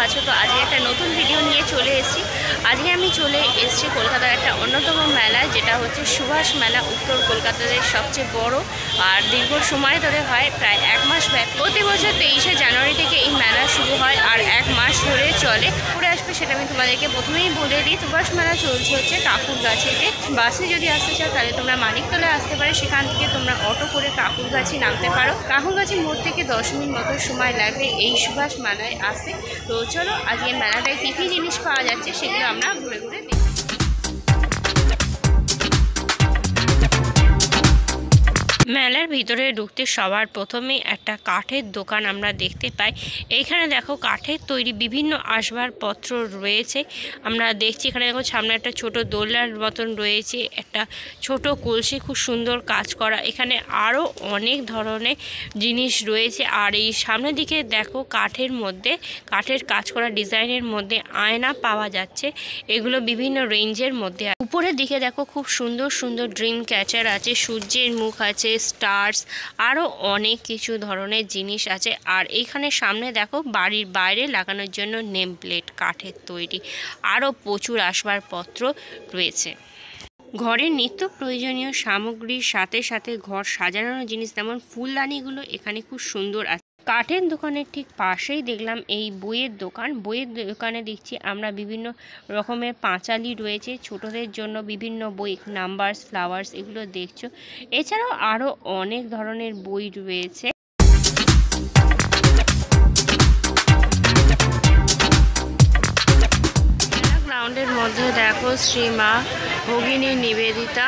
আছো? তো আজকে একটা নতুন ভিডিও নিয়ে চলে এসেছি। আজকে আমি চলে এসেছি কলকাতার একটা অন্যতম মেলায়, যেটা হচ্ছে সুভাষ মেলা। উত্তর কলকাতার সবচেয়ে বড় আর দীর্ঘ সময় ধরে হয়, প্রায় 1 মাস ব্যাপী। প্রতি বছর 23শে জানুয়ারি থেকে এই মেলা শুরু হয় আর 1 মাস ধরে চলে। করে আসবে সেটা আমি তোমাদেরকে প্রথমেই বলে দিই। সুভাষ মেলা চলছে হচ্ছে কাকুরগাছিতে। বাসে যদি আসতে চাও তাহলে তোমরা মানিকতলায় আসতে পারো, সেখান থেকে তোমরা অটো করে কাকুরগাছি নামতে পারো। কাকুরগাছি মোড় থেকে 10 মিনিট মতো সময় লাগবে এই সুভাষ মেলায় আসতে। তো চলো আজকে মেলাটায় কী কী জিনিস পাওয়া যাচ্ছে সেগুলো আমরা ঘুরে ঘুরে দেখি। মেলার ভিতরে ঢুকতে সবার প্রথমেই একটা কাঠের দোকান আমরা দেখতে পাই। এইখানে দেখো কাঠের তৈরি বিভিন্ন আসবাবপত্র রয়েছে। আমরা দেখছি এখানে দেখো সামনে একটা ছোট দোলনার মতন রয়েছে, একটা ছোট কলসি, খুব সুন্দর কাজ করা। এখানে আরও অনেক ধরনের জিনিস রয়েছে। আর এই সামনের দিকে দেখো কাঠের মধ্যে, কাঠের কাজ করা ডিজাইনের মধ্যে আয়না পাওয়া যাচ্ছে। এগুলো বিভিন্ন রেঞ্জের মধ্যে। উপরের দিকে দেখো খুব সুন্দর সুন্দর ড্রিম ক্যাচার আছে, সূর্যের মুখ আছে, স্টার্স, আরও অনেক কিছু ধরনের জিনিস আছে। আর এইখানে সামনে দেখো বাড়ির বাইরে লাগানোর জন্য নেম প্লেট কাঠের তৈরি, আরও প্রচুর আসবাবপত্র রয়েছে। ঘরের নিত্য প্রয়োজনীয় সামগ্রীর সাথে সাথে ঘর সাজানোর জিনিস, যেমন ফুলদানিগুলো এখানে খুব সুন্দর আছে। কাঠের দোকানের ঠিক পাশেই দেখলাম এই বইয়ের দোকান। বইয়ের দোকানে দেখছি আমরা বিভিন্ন রকমের পাঁচালি রয়েছে, ছোটদের জন্য বিভিন্ন বই, নাম্বারস, ফ্লাওয়ার্স, এগুলো দেখছো। এছাড়াও আরও অনেক ধরনের বই রয়েছে। গ্রাউন্ডের মধ্যে দেখো শ্রীমা ভগিনী নিবেদিতা,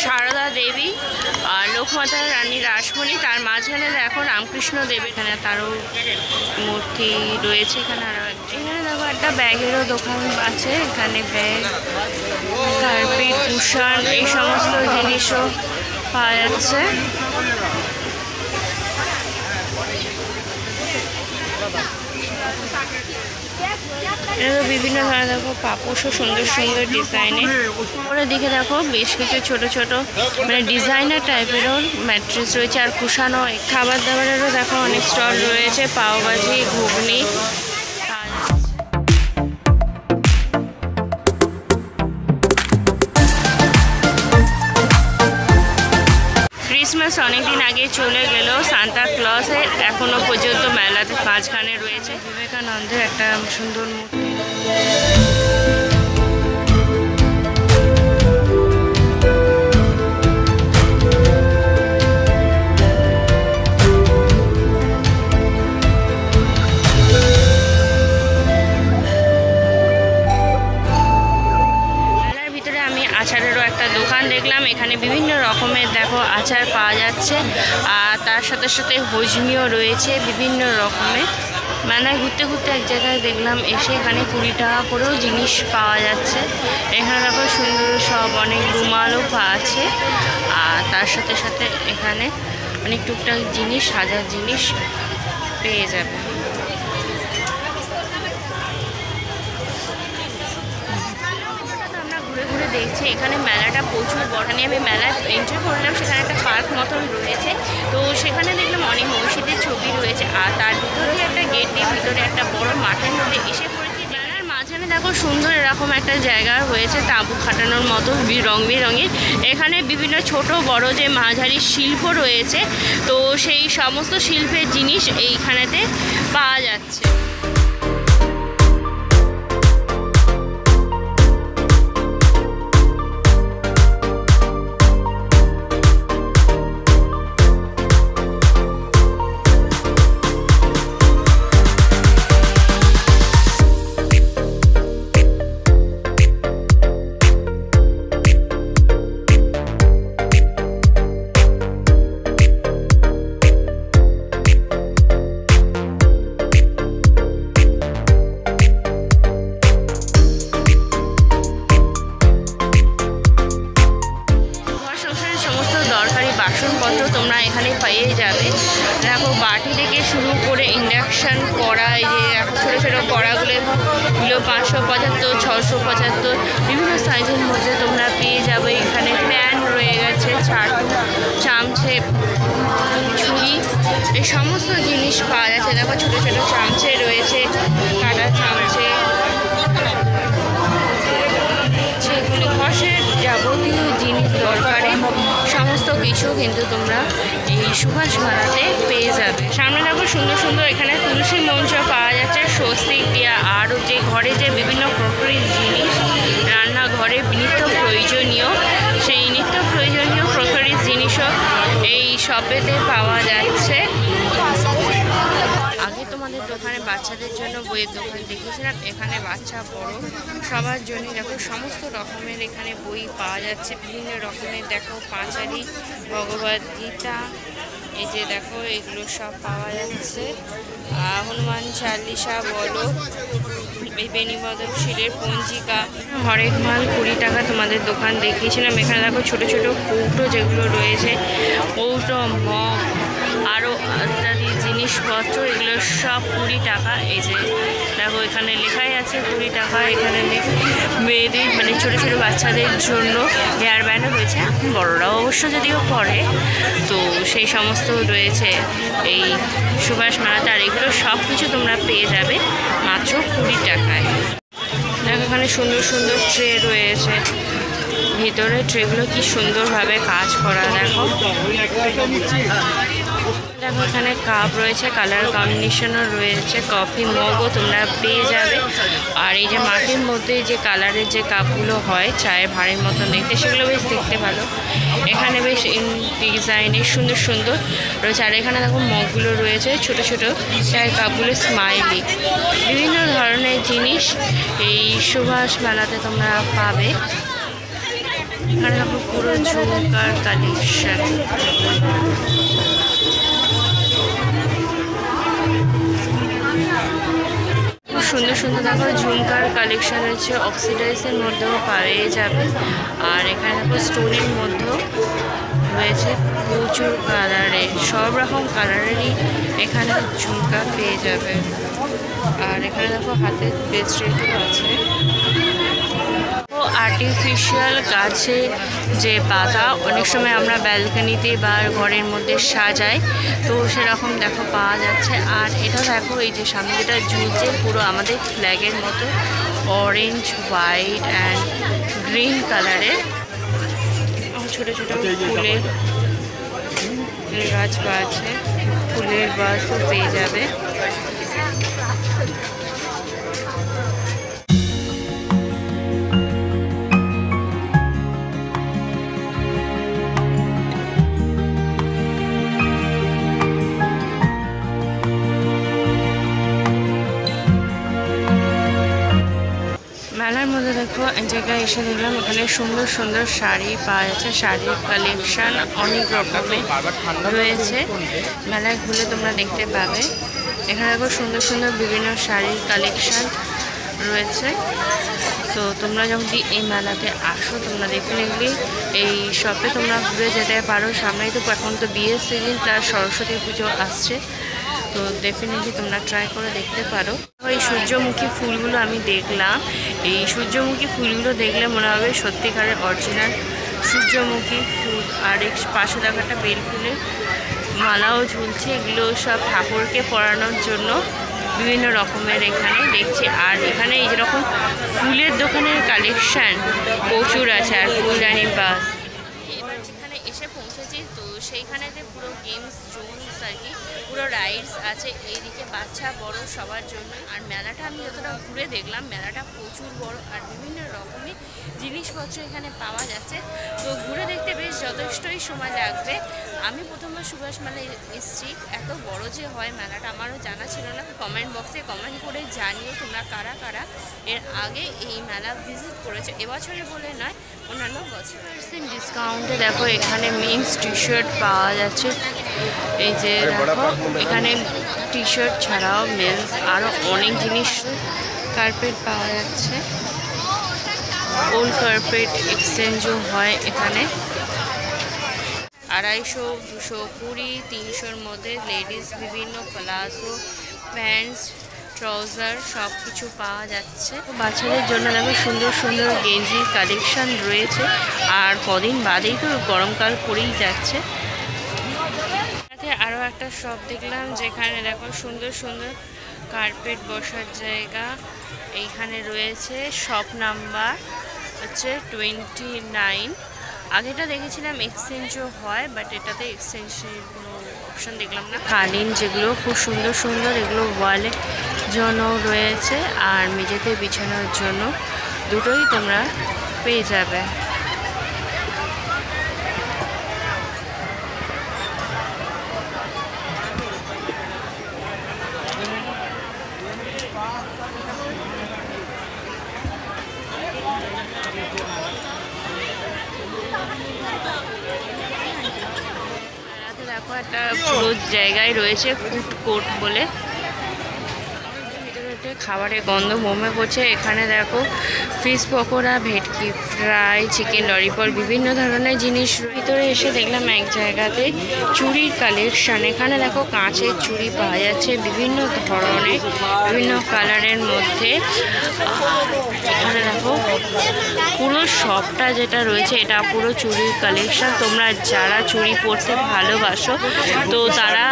সারদা দেবী আর লোকমাতা রানী রাসমণি, তার মাঝখানে দেখো রামকৃষ্ণ দেব, এখানে তারও মূর্তি রয়েছে। এখানে আরও এখানে দেখো একটা ব্যাগেরও দোকান আছে। এখানে ব্যাগ, কার্পেট, কুশন, এই সমস্ত জিনিসও পাওয়া যাচ্ছে। বিভিন্ন ধরনের দেখো পাপোশও সুন্দর সুন্দর ডিজাইনের। উপরের দিকে দেখো বেশ কিছু ছোট ছোট মানে ডিজাইনার টাইপেরও ম্যাট্রেস রয়েছে আর কুশানো। খাবার দাবারেরও দেখো অনেক স্টল রয়েছে, পাওভাজি, ঘুগনি। ক্রিসমাস অনেকদিন আগে চলে গেল, সান্তা ক্লজের এখনো পর্যন্ত মেলাতে মাঝখানে রয়েছে বিবেকানন্দের একটা সুন্দর মূর্তি। আচারেরও একটা দোকান দেখলাম। এখানে বিভিন্ন রকমের দেখো আচার পাওয়া যাচ্ছে আর তার সাথে সাথে হজমিও রয়েছে বিভিন্ন রকমের। মেলায় ঘুরতে ঘুরতে এক জায়গায় দেখলাম এসে এখানে 20 টাকা করেও জিনিস পাওয়া যাচ্ছে। এখানে দেখো সুন্দর সব অনেক রুমালও আছে আর তার সাথে সাথে এখানে অনেক টুকটাক জিনিস, সাজার জিনিস পেয়ে যাবে। ঘুরে দেখছি এখানে মেলাটা প্রচুর বড়। আমি মেলায় এন্ট্রি করলাম, সেখানে একটা পার্ক মতন রয়েছে। তো সেখানে দেখলাম অনেক মহিষীদের ছবি রয়েছে আর তার ভিতরে একটা গেট দিয়ে ভিতরে একটা বড় মাঠের মধ্যে এসে পড়েছি। মেলার মাঝখানে দেখো সুন্দর এরকম একটা জায়গা হয়েছে তাঁবু খাটানোর মতো রং বেরঙের। এখানে বিভিন্ন ছোট বড় যে মাঝারি শিল্প রয়েছে, তো সেই সমস্ত শিল্পের জিনিস এইখানেতে পাওয়া যাচ্ছে। বাসনপত্র তোমরা এখানে পেয়ে যাবে। দেখো বাটি থেকে শুরু করে ইন্ডাকশান কড়া, এই যে ছোটো ছোটো কড়াগুলো এগুলো 575, 675 বিভিন্ন সাইজের মধ্যে তোমরা পেয়ে যাবে। এখানে প্যান রয়ে গেছে, চাটু, চামচে, ছুরি, এই সমস্ত জিনিস পাওয়া যাচ্ছে। দেখো ছোটো ছোটো চামচে রয়েছে, কাটার কিছু কিন্তু তোমরা এই সুভাষ মেলাতে পেয়ে যাবে। সামনে দেখো সুন্দর সুন্দর এখানে তুলসী মঞ্চ পাওয়া যাচ্ছে, স্বস্তিক দিয়া, আরও যে ঘরে যে বিভিন্ন ক্রকারি জিনিস, রান্নাঘরে নিত্য প্রয়োজনীয় সেই নিত্য প্রয়োজনীয় ক্রকারি জিনিসও এই শপেতে পাওয়া যাচ্ছে। আগে তোমাদের দোকানে বাচ্চাদের জন্য বইয়ের দোকান দেখেছিলাম, এখানে বাচ্চা বড় সবার জন্য দেখো সমস্ত রকমের এখানে বই পাওয়া যাচ্ছে। বিভিন্ন রকমের দেখো পাঁচালী, ভগবদ গীতা, এই যে দেখো এগুলো সব পাওয়া যাচ্ছে। হনুমান চালিসা বলো, এই বেনিবদম শিলের পঞ্জিকা, হরেক মাল 20 টাকা তোমাদের দোকান দেখিয়েছিলাম। এখানে দেখো ছোট ছোট কৌটো যেগুলো রয়েছে, কৌটো, মগ, আরও ইত্যাদি জিনিসপত্র, এগুলো সব 20 টাকা। এই যে দেখো এখানে লেখাই আছে 20 টাকা। এখানে মেয়েদের মানে ছোটো ছোটো বাচ্চাদের জন্য হেয়ার ব্যান্ডও রয়েছে, বড়রাও অবশ্য যদিও পরে, তো সেই সমস্ত রয়েছে এই সুভাষ মেলাতে। আর এগুলো সব কিছু তোমরা পেয়ে যাবে মাত্র 20 টাকায়। দেখো এখানে সুন্দর সুন্দর ট্রে রয়েছে, ভিতরে ট্রেগুলো কি সুন্দরভাবে কাজ করা। দেখো দেখো এখানে কাপ রয়েছে, কালার কম্বিনেশনও রয়েছে, কফি মগও তোমরা পেয়ে যাবে। আর এই যে মাটির মধ্যে যে কালারের যে কাপগুলো হয় চায়ের ভাঁড়ের মতো দেখতে, সেগুলো বেশ দেখতে ভালো। এখানে বেশ ডিজাইনের সুন্দর সুন্দর রয়েছে। আর এখানে দেখো মগগুলো রয়েছে, ছোট ছোট চায়ের কাপগুলো স্মাইলি, বিভিন্ন ধরনের জিনিস এই সুভাষ মেলাতে তোমরা পাবে। এখানে দেখো পুরো ঝুমকার কালেকশন, সুন্দর সুন্দর দেখো ঝুমকার কালেকশন রয়েছে, অক্সিডাইজের মধ্যেও পেয়ে যাবে। আর এখানে দেখো স্টোনের মধ্যেও রয়েছে প্রচুর কালারের, সব রকম কালারেরই এখানে ঝুমকা পেয়ে যাবে। আর এখানে দেখো হাতের ব্রেসলেটও আছে। আর্টিফিশিয়াল গাছে যে পাতা অনেক সময় আমরা ব্যালকনিতে বা ঘরের মধ্যে সাজাই, তো সেরকম দেখো পাওয়া যাচ্ছে। আর এটা দেখো এই যে সামনে যেটা ঝুলছে পুরো আমাদের ফ্ল্যাগের মতো, অরেঞ্জ, হোয়াইট অ্যান্ড গ্রিন কালারের ছোটো ছোটো ফুলের গাছ পাওয়া আছে, ফুলের গাছও পেয়ে যাবে। মেলার মধ্যে দেখো এক জায়গায় এসে দেখলাম এখানে সুন্দর সুন্দর শাড়ি পাওয়া যাচ্ছে, শাড়ির কালেকশন অনেক রকমের রয়েছে। মেলায় ঘুরে তোমরা দেখতে পাবে। এখানে দেখো সুন্দর সুন্দর বিভিন্ন শাড়ির কালেকশন রয়েছে। তো তোমরা যখন এই মেলাতে আসো তোমরা ডেফিনেটলি এই শপে তোমরা ঘুরে যেতে পারো। সামনেই তো এখন তো বিয়ের সিজন প্লাস সরস্বতী পুজো আসছে, তো ডেফিনেটলি তোমরা ট্রাই করে দেখতে পারো। এই সূর্যমুখী ফুলগুলো আমি দেখলাম, এই সূর্যমুখী ফুলগুলো দেখলে মনে হবে সত্যিকারের অরিজিনাল সূর্যমুখী ফুল। আর এই পাশে দেখো একটা বেল ফুলের মালাও ঝুলছে, এগুলো সব ঠাকুরকে পরানোর জন্য বিভিন্ন রকমের এখানে দেখছি। আর এখানে এই যেরকম ফুলের দোকানের কালেকশান প্রচুর আছে। আর ফুলদানি বাস এবার যেখানে এসে পৌঁছেছি, তো সেইখানেতে পুরো গেমস জোনস আর কি, পুরো রাইডস আছে এইদিকে বাচ্চা বড় সবার জন্য। আর মেলাটা আমি যতটা ঘুরে দেখলাম মেলাটা প্রচুর বড় আর বিভিন্ন রকমের জিনিসপত্র এখানে পাওয়া যাচ্ছে। তো ঘুরে দেখতে বেশ যথেষ্টই সময় লাগবে। আমি প্রথমবার সুভাষ মেলায় এসেছি, এত বড় যে হয় মেলাটা আমারও জানা ছিল না। কমেন্ট বক্সে কমেন্ট করে জানিও তোমরা কারা কারা এর আগে এই মেলা ভিজিট করেছে, এবছরে বলে নয় অন্যান্য বছর। ডিসকাউন্টে দেখো এখানে মেন্স টি শার্ট পাওয়া যাচ্ছে। এই যে দেখো এখানে টি শার্ট ছাড়াও মেন্স আরও অনেক জিনিস, কার্পেট পাওয়া যাচ্ছে, ওল্ড কার্পেট এক্সচেঞ্জও হয় এখানে। 250, 220, 300-র মধ্যে লেডিস বিভিন্ন প্লাজো, প্যান্টস, ট্রাউজার সব কিছু পাওয়া যাচ্ছে। বাচ্চাদের জন্য দেখো সুন্দর সুন্দর গেঞ্জির কালেকশন রয়েছে। আর কদিন বাদেই তো গরমকাল পড়েই যাচ্ছে। আরও একটা শপ দেখলাম যেখানে দেখো সুন্দর সুন্দর কার্পেট বসার জায়গা। এইখানে রয়েছে শপ নাম্বার হচ্ছে 29। আগেটা দেখেছিলাম এক্সচেঞ্জও হয়, বাট এটাতে এক্সচেঞ্জের কোনো অপশান দেখলাম না। কালিন যেগুলো খুব সুন্দর সুন্দর, এগুলো ওয়ালের জন্য রয়েছে আর মেঝেতে বিছানোর জন্য, দুটোই তোমরা পেয়ে যাবে। দেখো একটা পুরো জায়গায় রয়েছে ফুড কোর্ট বলে, ভিতরে খাবারের গন্ধ মোমে পড়ছে। এখানে দেখো ফিশ পকোড়া, ভেটকি ফ্রাই, চিকেন ললিপপ, বিভিন্ন ধরনের জিনিস। ভিতরে এসে দেখলাম এক জায়গাতে চুড়ির কালেকশন। এখানে দেখো কাঁচের চুড়ি পাওয়া যাচ্ছে বিভিন্ন ধরনের, বিভিন্ন কালারের মধ্যে। এখানে দেখো পুরো শপটা যেটা রয়েছে এটা পুরো চুড়ির কালেকশন। তোমরা যারা চুড়ি পরতে ভালোবাসো তো তারা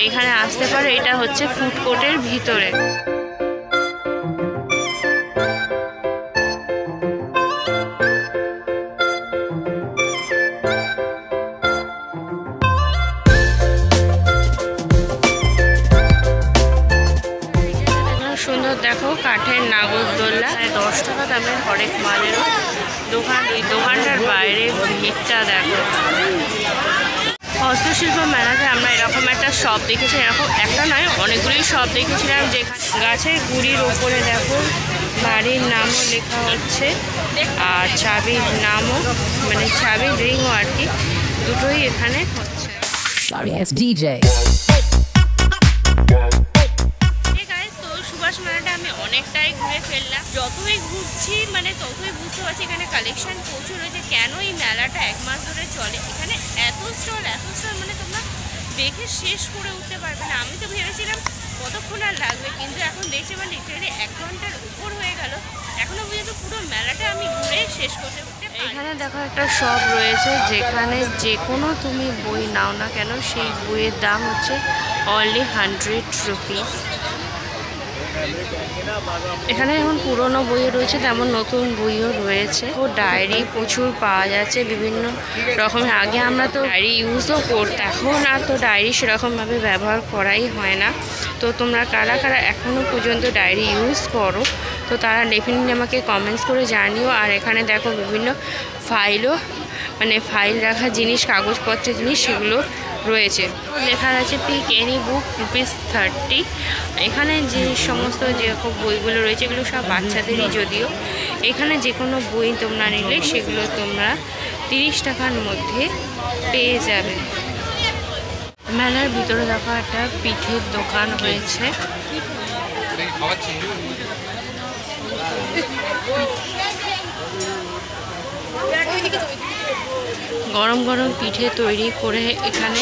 এখানে আসতে পারো। এটা হচ্ছে ফুড কোর্টের ভিতরে। সুন্দর দেখো কাঠের নাগরদোল্লা, 10 টাকা দামের হরেক মালের দোকান। এই দোকানটার বাইরে ভিড়টা দেখো। হস্তশিল্প মেলাতে আমরা এরকম একটা শপ দেখেছি, এরকম একটা নয় অনেকগুলোই শপ দেখেছিলাম, যে গাছের গুড়ির ওপরে দেখো বাড়ির নামও লেখা হচ্ছে আর চাবির নামও, মানে চাবির রিংও আর কি, দুটোই এখানে হচ্ছে। সুভাষ মেলাটা আমি অনেকটাই ঘুরে ফেললাম। যতই ঘুরছি মানে ততই বুঝতে পারছি এখানে কালেকশন প্রচুর রয়েছে। কেন এই মেলাটা 1 মাস ধরে চলে, এখানে এত স্টল মানে তোমরা দেখে শেষ করে উঠতে পারবে না। আমি তো ভেবেছিলাম কতক্ষণ আর লাগবে, কিন্তু এখন দেখছি মানে লিটারালি 1 ঘন্টার উপর হয়ে গেল, এখনো পর্যন্ত পুরো মেলাটা আমি ঘুরে শেষ করতে পারছি। এখানে দেখো একটা শপ রয়েছে যেখানে যে কোনো তুমি বই নাও না কেন সেই বইয়ের দাম হচ্ছে অনলি 100 রুপিস। এখানে যেমন পুরনো বইও রয়েছে তেমন নতুন বইও রয়েছে। ও ডায়েরি প্রচুর পাওয়া যাচ্ছে বিভিন্ন রকমের। আগে আমরা তো ডায়েরি ইউজও করতাম, এখন আর তো ডায়েরি সেরকমভাবে ব্যবহার করাই হয় না। তো তোমরা কারা কারা এখনও পর্যন্ত ডায়েরি ইউজ করো তো তারা ডেফিনেটলি আমাকে কমেন্টস করে জানিও। আর এখানে দেখো বিভিন্ন ফাইলও, মানে ফাইল রাখার জিনিস, কাগজপত্রের জিনিস সেগুলো রয়েছে। লেখা আছে পিক এনি বুক ₹30। এখানে যে সমস্ত যেরকম বইগুলো রয়েছে এগুলো সব বাচ্চাদেরই, যদিও এখানে যে কোনো বই তোমরা নিলে সেগুলো তোমরা 30 টাকার মধ্যে পেয়ে যাবে। মেলার ভিতরে দেখো একটা পিঠের দোকান হয়েছে। গরম গরম পিঠে তৈরি করে এখানে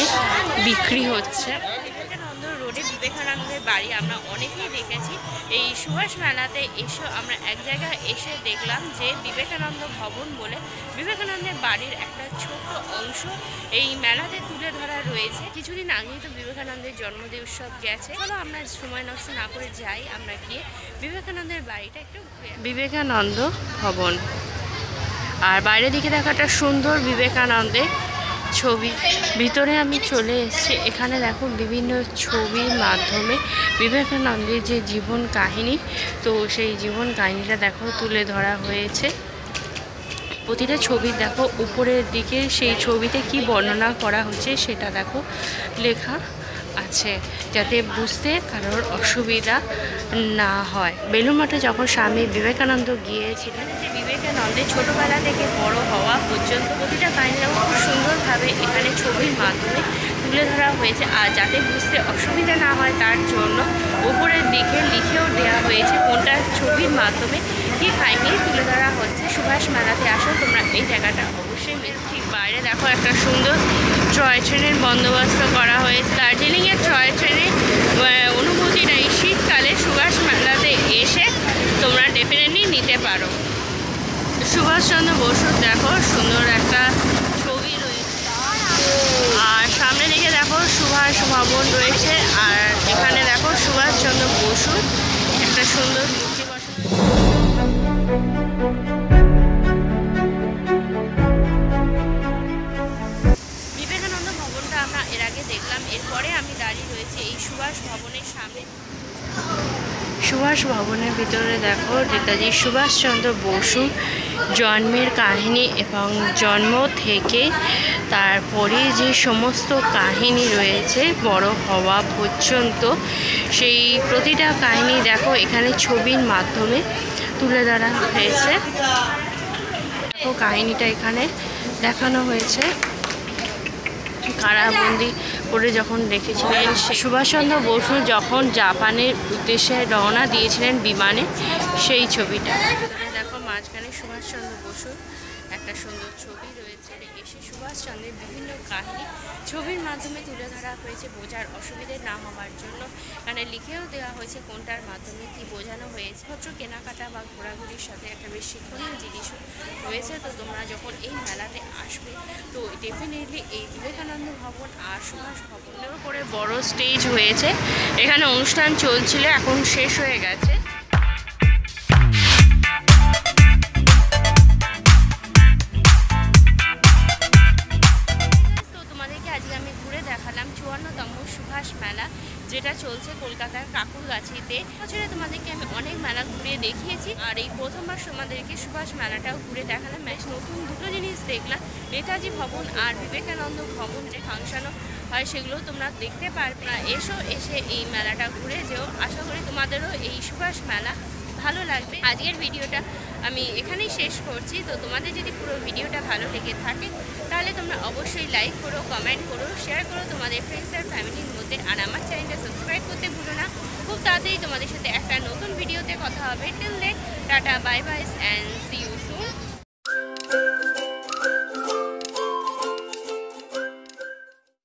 বিক্রি হচ্ছে। বিবেকানন্দ রোডে বিবেকানন্দের বাড়ি আমরা অনেকেই দেখেছি। এই সুভাষ মেলাতে এসে আমরা এক জায়গায় এসে দেখলাম যে বিবেকানন্দ ভবন বলে বিবেকানন্দের বাড়ির একটা ছোট্ট অংশ এই মেলাতে তুলে ধরা রয়েছে। কিছুদিন আগেই তো বিবেকানন্দের জন্মদিন উৎসব গেছে। চলো আমরা সময় নষ্ট না করে যাই, আমরা গিয়ে বিবেকানন্দের বাড়িটা একটু বিবেকানন্দ ভবন। আর বাইরের দিকে দেখা একটা সুন্দর বিবেকানন্দের ছবি। ভিতরে আমি চলে এসেছি। এখানে দেখো বিভিন্ন ছবির মাধ্যমে বিবেকানন্দের যে জীবন কাহিনী, তো সেই জীবন কাহিনীটা দেখো তুলে ধরা হয়েছে। প্রতিটা ছবি দেখো উপরের দিকে সেই ছবিতে কি বর্ণনা করা হচ্ছে সেটা দেখো লেখা আছে, যাতে বুঝতে কারোর অসুবিধা না হয়। বেলুড় মঠে যখন স্বামী বিবেকানন্দ গিয়েছিলেন, যে বিবেকানন্দের ছোটোবেলা থেকে বড় হওয়া পর্যন্ত প্রতিটা কাহিনী খুব সুন্দরভাবে এখানে ছবির মাধ্যমে তুলে ধরা হয়েছে। আর যাতে বুঝতে অসুবিধা না হয় তার জন্য উপরের দিকে লিখেও দেওয়া হয়েছে কোনটা ছবির মাধ্যমে কী কাহিনী তুলে ধরা হচ্ছে। সুভাষ মেলাতে আসো তোমরা, এই জায়গাটা অবশ্যই মিস। ঠিক বাইরে দেখো একটা সুন্দর টয় ট্রেনের বন্দোবস্ত করা হয়েছে। দার্জিলিংয়ের টয় ট্রেনের অনুভূতিটা এই শীতকালে সুভাষ মেলাতে এসে তোমরা ডেফিনেটলি নিতে পারো। সুভাষচন্দ্র বসুর দেখো সুন্দর একটা ছবি রয়েছে, আর সামনে দিকে দেখো সুভাষ ভবন রয়েছে, আর এখানে দেখো সুভাষচন্দ্র বসুর একটা সুন্দর মূর্তি বসানো। সুভাষ ভবনের ভিতরে দেখো নেতাজি সুভাষচন্দ্র বসুর জন্মের কাহিনী এবং জন্ম থেকে তারপরে যে সমস্ত কাহিনী রয়েছে বড় হওয়া পর্যন্ত সেই প্রতিটা কাহিনী দেখো এখানে ছবির মাধ্যমে তুলে ধরা হয়েছে। দেখো কাহিনীটা এখানে দেখানো হয়েছে। কারাবন্দি করে যখন রেখেছিলেন সুভাষচন্দ্র বসু যখন জাপানের উদ্দেশ্যে রওনা দিয়েছিলেন বিমানে, সেই ছবিটা দেখো। মাঝখানে সুভাষচন্দ্র বসুর একটা সুন্দর ছবি রয়েছে। এসে সুভাষচন্দ্রের বিভিন্ন কাহিনী ছবির মাধ্যমে তুলে ধরা হয়েছে বোঝার অসুবিধে না হওয়ার জন্য। এখানে লিখেও দেওয়া হয়েছে কোনটার মাধ্যমে কি বোঝানো হয়েছে। হচ্ছে কেনাকাটা বা ঘোরাঘুরির সাথে একটা বেশ শিক্ষণীয় জিনিসও রয়েছে। তো তোমরা যখন এই মেলাতে আসবে তো ডেফিনেটলি এই বিবেকানন্দ ভবন আর সুভাষ ভবনের উপরে বড় স্টেজ হয়েছে। এখানে অনুষ্ঠান চলছিল, এখন শেষ হয়ে গেছে। আজকে আমি ঘুরে দেখালাম 54তম সুভাষ মেলা, যেটা চলছে কলকাতার কাকুরগাছিতে। বছরে তোমাদেরকে আমি অনেক মেলা ঘুরে দেখিয়েছি, আর এই প্রথমবার তোমাদেরকে সুভাষ মেলাটাও ঘুরে দেখালাম। নতুন দুটো জিনিস দেখলাম, নেতাজি ভবন আর বিবেকানন্দ ভবন যে ফাংশনও হয় সেগুলো তোমরা দেখতে পারবে না। এসে এই মেলাটা ঘুরে যেও। আশা করি তোমাদেরও এই সুভাষ মেলা ভালো লাগবে। আজকের ভিডিওটা আমি এখানেই শেষ করছি। তো তোমাদের যদি পুরো ভিডিওটা ভালো লেগে থাকে তাহলে তোমরা অবশ্যই লাইক করো, কমেন্ট করো, শেয়ার করো তোমাদের ফ্রেন্ডস আর ফ্যামিলির মধ্যে। আর আমার চ্যানেলটা সাবস্ক্রাইব করতে ভুলো না। খুব তাড়াতাড়ি তোমাদের সাথে একটা নতুন ভিডিওতে কথা হবে। Till then tata, bye bye and C